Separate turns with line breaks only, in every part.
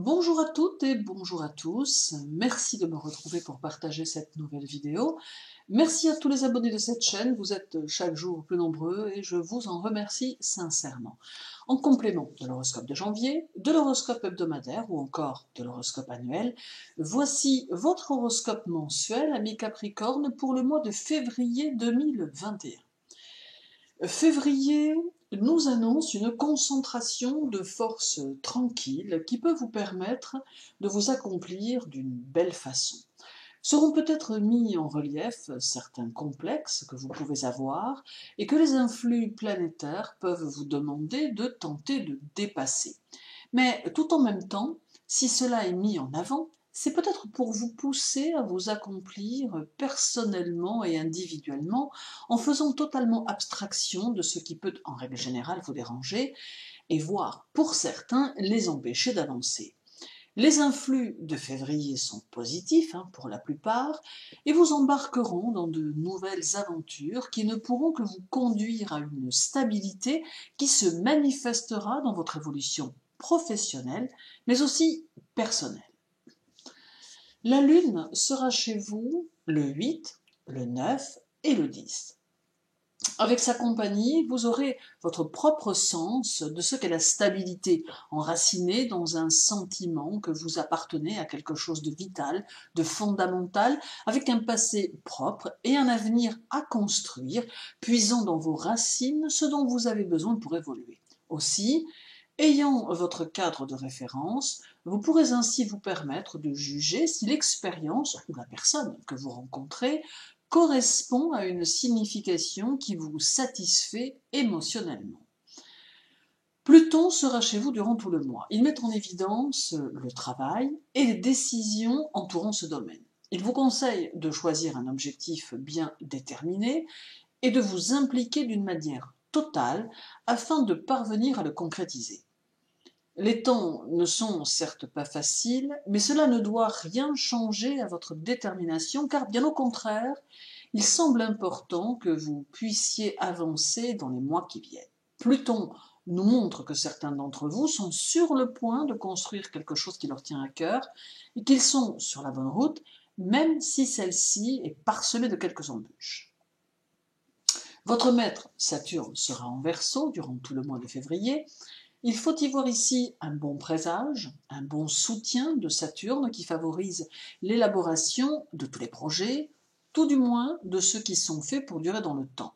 Bonjour à toutes et bonjour à tous, merci de me retrouver pour partager cette nouvelle vidéo. Merci à tous les abonnés de cette chaîne, vous êtes chaque jour plus nombreux et je vous en remercie sincèrement. En complément de l'horoscope de janvier, de l'horoscope hebdomadaire ou encore de l'horoscope annuel, voici votre horoscope mensuel, amis Capricorne, pour le mois de février 2021. Février nous annonce une concentration de forces tranquilles qui peut vous permettre de vous accomplir d'une belle façon. Seront peut-être mis en relief certains complexes que vous pouvez avoir et que les influx planétaires peuvent vous demander de tenter de dépasser. Mais tout en même temps, si cela est mis en avant, c'est peut-être pour vous pousser à vous accomplir personnellement et individuellement en faisant totalement abstraction de ce qui peut en règle générale vous déranger et voire, pour certains, les empêcher d'avancer. Les influx de février sont positifs pour la plupart et vous embarqueront dans de nouvelles aventures qui ne pourront que vous conduire à une stabilité qui se manifestera dans votre évolution professionnelle mais aussi personnelle. La Lune sera chez vous le 8, le 9 et le 10. Avec sa compagnie, vous aurez votre propre sens de ce qu'est la stabilité, enracinée dans un sentiment que vous appartenez à quelque chose de vital, de fondamental, avec un passé propre et un avenir à construire, puisant dans vos racines ce dont vous avez besoin pour évoluer. Aussi, ayant votre cadre de référence, vous pourrez ainsi vous permettre de juger si l'expérience ou la personne que vous rencontrez correspond à une signification qui vous satisfait émotionnellement. Pluton sera chez vous durant tout le mois. Il met en évidence le travail et les décisions entourant ce domaine. Il vous conseille de choisir un objectif bien déterminé et de vous impliquer d'une manière totale afin de parvenir à le concrétiser. Les temps ne sont certes pas faciles, mais cela ne doit rien changer à votre détermination, car bien au contraire, il semble important que vous puissiez avancer dans les mois qui viennent. Pluton nous montre que certains d'entre vous sont sur le point de construire quelque chose qui leur tient à cœur et qu'ils sont sur la bonne route, même si celle-ci est parsemée de quelques embûches. Votre maître, Saturne, sera en Verseau durant tout le mois de février. Il faut y voir ici un bon présage, un bon soutien de Saturne qui favorise l'élaboration de tous les projets, tout du moins de ceux qui sont faits pour durer dans le temps.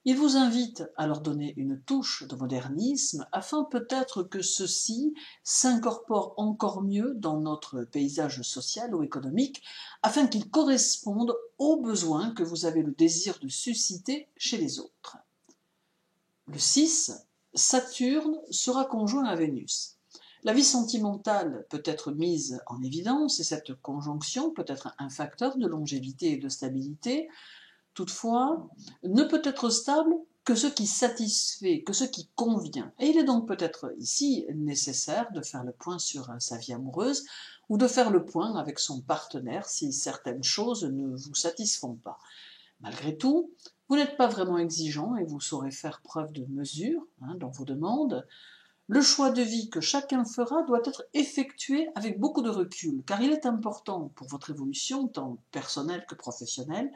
Il vous invite à leur donner une touche de modernisme afin peut-être que ceux-ci s'incorporent encore mieux dans notre paysage social ou économique afin qu'ils correspondent aux besoins que vous avez le désir de susciter chez les autres. Le 6, Saturne sera conjoint à Vénus. La vie sentimentale peut être mise en évidence et cette conjonction peut être un facteur de longévité et de stabilité. Toutefois, ne peut être stable que ce qui satisfait, que ce qui convient. Et il est donc peut-être ici nécessaire de faire le point sur sa vie amoureuse ou de faire le point avec son partenaire si certaines choses ne vous satisfont pas. Malgré tout, vous n'êtes pas vraiment exigeant et vous saurez faire preuve de mesure dans vos demandes. Le choix de vie que chacun fera doit être effectué avec beaucoup de recul, car il est important pour votre évolution, tant personnelle que professionnelle.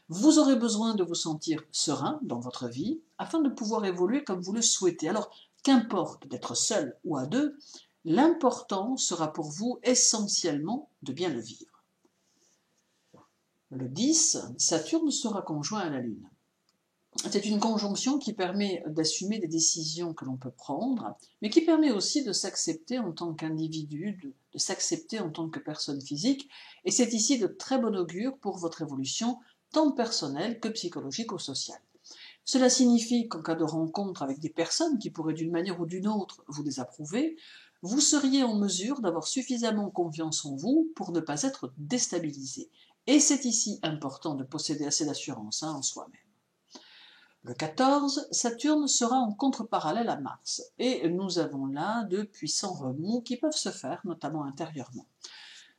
Vous aurez besoin de vous sentir serein dans votre vie, afin de pouvoir évoluer comme vous le souhaitez. Alors, qu'importe d'être seul ou à deux, l'important sera pour vous essentiellement de bien le vivre. Le 10, Saturne sera conjoint à la Lune. C'est une conjonction qui permet d'assumer des décisions que l'on peut prendre, mais qui permet aussi de s'accepter en tant qu'individu, de s'accepter en tant que personne physique, et c'est ici de très bon augure pour votre évolution, tant personnelle que psychologique ou sociale. Cela signifie qu'en cas de rencontre avec des personnes qui pourraient d'une manière ou d'une autre vous désapprouver, vous seriez en mesure d'avoir suffisamment confiance en vous pour ne pas être déstabilisé. Et c'est ici important de posséder assez d'assurance en soi-même. Le 14, Saturne sera en contre-parallèle à Mars, et nous avons là de puissants remous qui peuvent se faire, notamment intérieurement.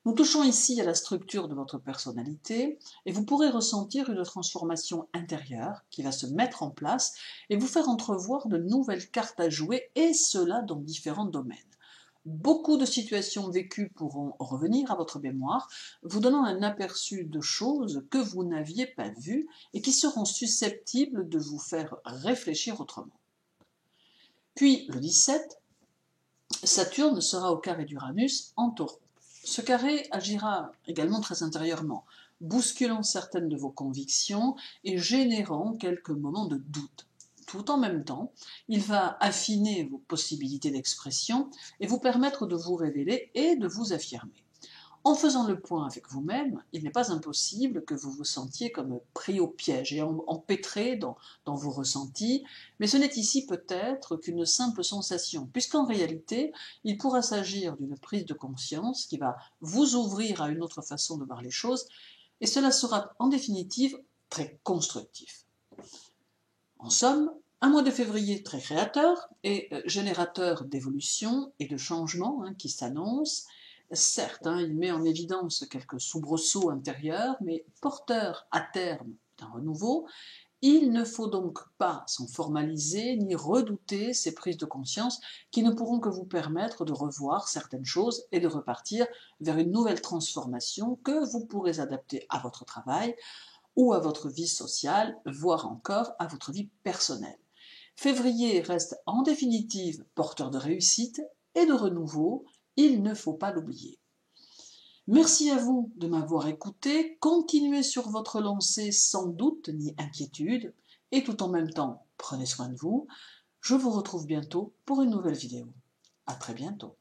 Nous touchons ici à la structure de votre personnalité, et vous pourrez ressentir une transformation intérieure qui va se mettre en place et vous faire entrevoir de nouvelles cartes à jouer, et cela dans différents domaines. Beaucoup de situations vécues pourront revenir à votre mémoire, vous donnant un aperçu de choses que vous n'aviez pas vues et qui seront susceptibles de vous faire réfléchir autrement. Puis le 17, Saturne sera au carré d'Uranus en Taureau. Ce carré agira également très intérieurement, bousculant certaines de vos convictions et générant quelques moments de doute. Tout en même temps, il va affiner vos possibilités d'expression et vous permettre de vous révéler et de vous affirmer. En faisant le point avec vous-même, il n'est pas impossible que vous vous sentiez comme pris au piège et empêtré dans vos ressentis, mais ce n'est ici peut-être qu'une simple sensation, puisqu'en réalité, il pourra s'agir d'une prise de conscience qui va vous ouvrir à une autre façon de voir les choses, et cela sera en définitive très constructif. En somme, un mois de février très créateur et générateur d'évolution et de changements qui s'annoncent. Certes, il met en évidence quelques soubresauts intérieurs, mais porteur à terme d'un renouveau. Il ne faut donc pas s'en formaliser ni redouter ces prises de conscience qui ne pourront que vous permettre de revoir certaines choses et de repartir vers une nouvelle transformation que vous pourrez adapter à votre travail ou à votre vie sociale, voire encore à votre vie personnelle. Février reste en définitive porteur de réussite et de renouveau, il ne faut pas l'oublier. Merci à vous de m'avoir écouté, continuez sur votre lancée sans doute ni inquiétude, et tout en même temps, prenez soin de vous. Je vous retrouve bientôt pour une nouvelle vidéo. À très bientôt.